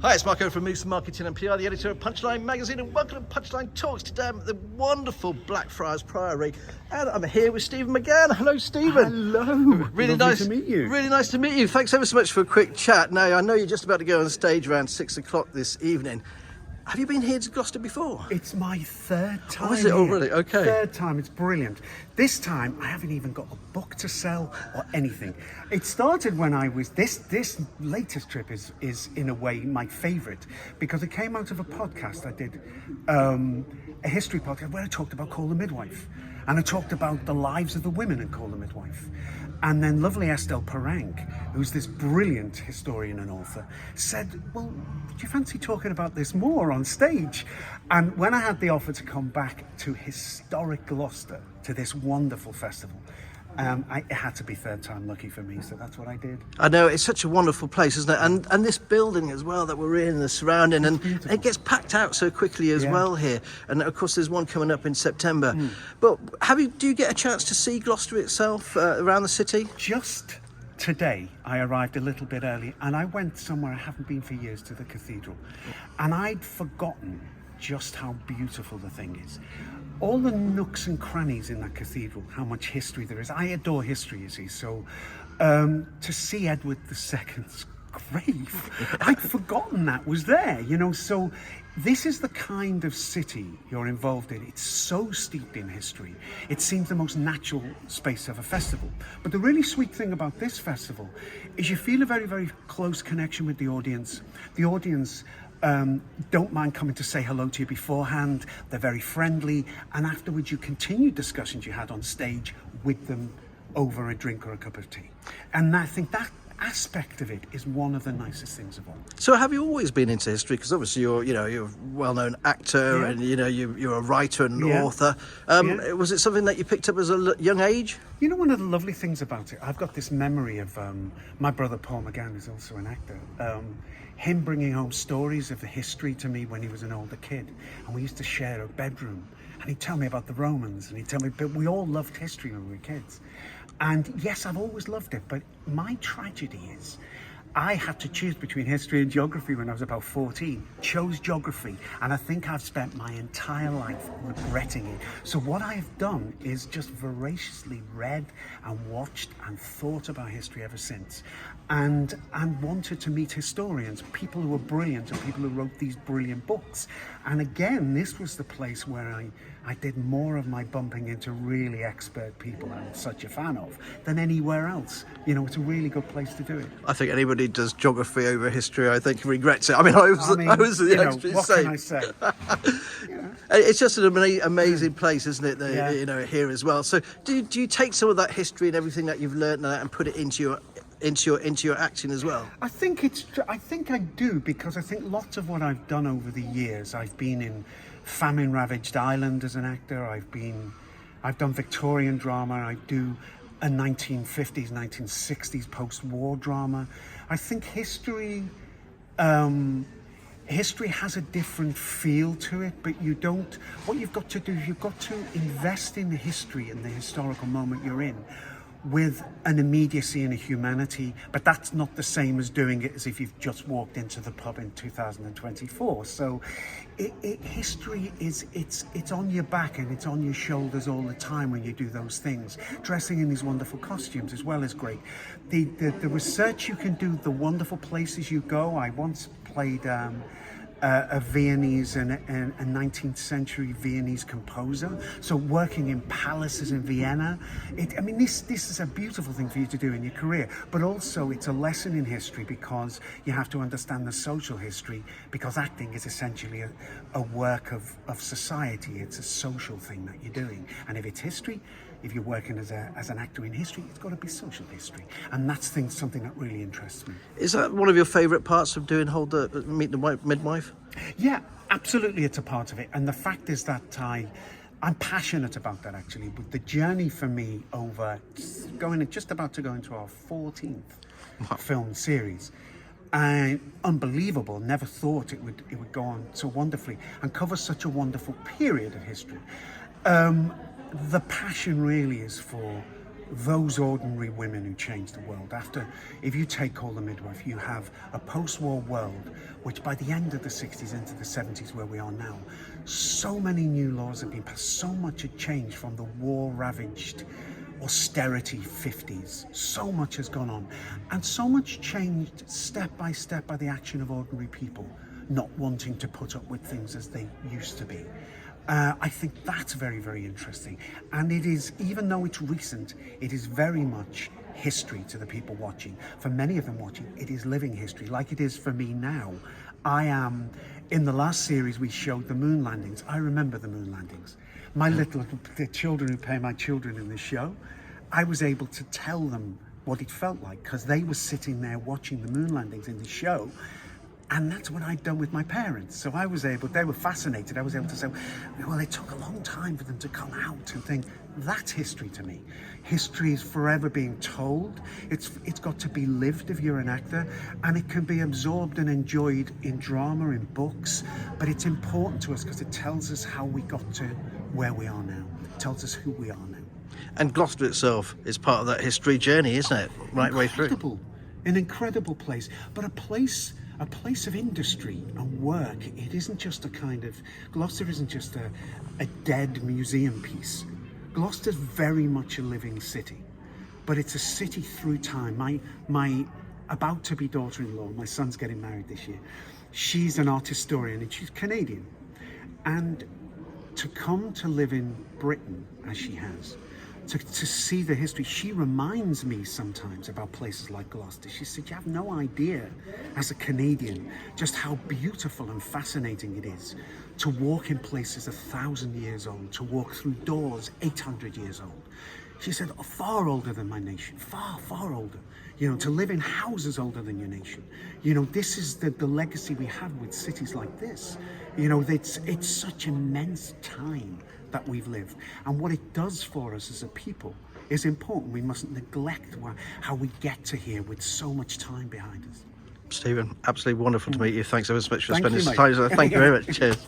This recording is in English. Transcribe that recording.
Hi, it's Marco from Moose Marketing and PR, the editor of Punchline Magazine, and welcome to Punchline Talks. Today I'm at the wonderful Blackfriars Priory, and I'm here with Stephen McGann. Hello, Stephen. Hello. Really Lovely nice to meet you. Really nice to meet you. Thanks ever so much for a quick chat. Now, I know you're just about to go on stage around 6 o'clock this evening. Have you been here to Gloucester before? It's my third time. Oh, is it? Oh, really? Okay. Third time. It's brilliant. This time, I haven't even got a book to sell or anything. It started when I was... This latest trip is in a way my favourite because it came out of a podcast I did, a history podcast where I talked about Call the Midwife. And I talked about the lives of the women in Call the Midwife. And then lovely Estelle Parank, who's this brilliant historian and author, said, well, do you fancy talking about this more on stage? And when I had the offer to come back to historic Gloucester, to this wonderful festival, it had to be third time lucky for me, so that's what I did. I know, it's such a wonderful place, isn't it? And this building as well that we're in, the surrounding, and it gets packed out so quickly as well here. And of course, there's one coming up in September. But do you get a chance to see Gloucester itself around the city? Just today, I arrived a little bit early, and I went somewhere I haven't been for years, to the cathedral. And I'd forgotten just how beautiful the thing is. All the nooks and crannies in that cathedral, how much history there is. I adore history, you see, so to see Edward II's grave, I'd forgotten that was there, you know, so this is the kind of city you're involved in. It's so steeped in history. It seems the most natural space of a festival. But the really sweet thing about this festival is you feel a very, very close connection with the audience. The audience don't mind coming to say hello to you beforehand. They're very friendly, and afterwards you continue discussions you had on stage with them over a drink or a cup of tea. And I think that aspect of it is one of the nicest things of all. So have you always been into history? Because obviously you're a well-known actor, and you're a writer and author. Was it something that you picked up as a young age? You know, one of the lovely things about it, I've got this memory of my brother Paul McGann, who's also an actor, him bringing home stories of the history to me when he was an older kid, and we used to share a bedroom, and he'd tell me about the Romans, and he'd tell me, but we all loved history when we were kids. And yes, I've always loved it, but my tragedy is I had to choose between history and geography when I was about 14. Chose geography, and I think I've spent my entire life regretting it. So what I've done is just voraciously read and watched and thought about history ever since, and wanted to meet historians, people who were brilliant and people who wrote these brilliant books. And again, this was the place where I did more of my bumping into really expert people I'm such a fan of than anywhere else. You know, it's a really good place to do it. I think anybody who does geography over history, I think, regrets it. I mean, I was the extra what same. can I say? It's just an amazing place, isn't it? You know, here as well. So, do you take some of that history and everything that you've learned and put it into your acting as well? I think I do, because I think lots of what I've done over the years, I've been in famine-ravaged Ireland as an actor. I've done Victorian drama. I do a 1950s, 1960s post-war drama. I think history has a different feel to it, but what you've got to do is you've got to invest in the history and the historical moment you're in with an immediacy and a humanity, but that's not the same as doing it as if you've just walked into the pub in 2024. So history it's on your back and it's on your shoulders all the time when you do those things. Dressing in these wonderful costumes as well is great. The research you can do, the wonderful places you go. I once played a Viennese and a 19th century Viennese composer. So working in palaces in Vienna, this is a beautiful thing for you to do in your career, but also it's a lesson in history because you have to understand the social history, because acting is essentially a work of society. It's a social thing that you're doing. And if it's history, if you're working as an actor in history, it's got to be social history. And that's something that really interests me. Is that one of your favourite parts of doing Meet the Midwife? Yeah, absolutely, it's a part of it. And the fact is that I'm passionate about that, actually. But the journey for me over just about to go into our 14th film series, and unbelievable. Never thought it would go on so wonderfully and cover such a wonderful period of history. The passion really is for those ordinary women who changed the world. If you take Call the Midwife, you have a post-war world, which by the end of the 60s into the 70s, where we are now, so many new laws have been passed, so much had changed from the war-ravaged austerity 50s. So much has gone on, and so much changed step by step by the action of ordinary people not wanting to put up with things as they used to be. I think that's very, very interesting. And it is, even though it's recent, it is very much history to the people watching. For many of them watching, it is living history, like it is for me now. In the last series, we showed the moon landings. I remember the moon landings. The children who play my children in the show, I was able to tell them what it felt like, because they were sitting there watching the moon landings in the show. And that's what I'd done with my parents. So they were fascinated. I was able to say, well, it took a long time for them to come out and think, that's history to me. History is forever being told. It's got to be lived if you're an actor, and it can be absorbed and enjoyed in drama, in books, but it's important to us because it tells us how we got to where we are now. It tells us who we are now. And Gloucester itself is part of that history journey, isn't it? Right way through. An incredible place, but a place of industry and work. It isn't just Gloucester isn't just a dead museum piece. Gloucester's very much a living city, but it's a city through time. My about-to-be daughter-in-law, my son's getting married this year, she's an art historian and she's Canadian. And to come to live in Britain, as she has, to see the history, she reminds me sometimes about places like Gloucester. She said, you have no idea, as a Canadian, just how beautiful and fascinating it is to walk in places 1,000 years old, to walk through doors 800 years old. She said, far older than my nation, far, far older. To live in houses older than your nation. This is the legacy we have with cities like this. It's such immense time that we've lived, and what it does for us as a people is important. We mustn't neglect how we get to here with so much time behind us. Stephen, absolutely wonderful to meet you. Thanks so much for spending you, some time. mate. Thank you very much. Cheers.